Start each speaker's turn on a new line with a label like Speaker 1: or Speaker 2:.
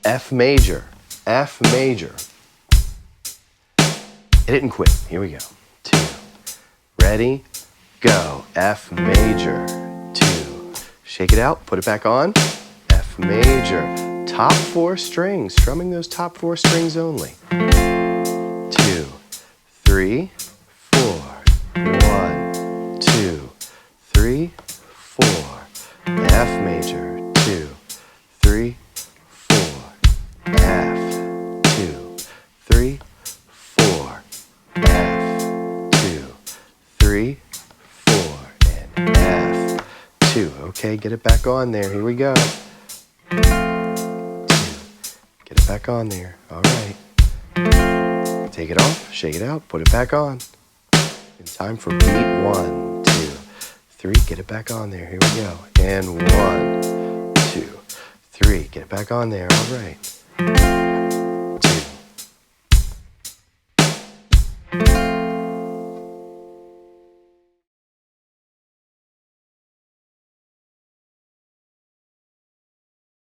Speaker 1: F major, F major. Hit it and quit. Here we go. 2. Ready, go. F major, 2. Shake it out, put it back on. F major. Top 4 strings, strumming those top 4 strings only. 2, 3, 4. 1, 2, 3, 4. F major, 2, 3, 4. F, 2, 3, 4. F, 2, 3, 4. And F, 2. Okay, get it back on there. Here we go. 2. Get it back on there. All right. Take it off, shake it out, put it back on. In time for beat 1, 2, 3. Get it back on there. Here we go. And 1, 2, 3. Get it back on there. All right.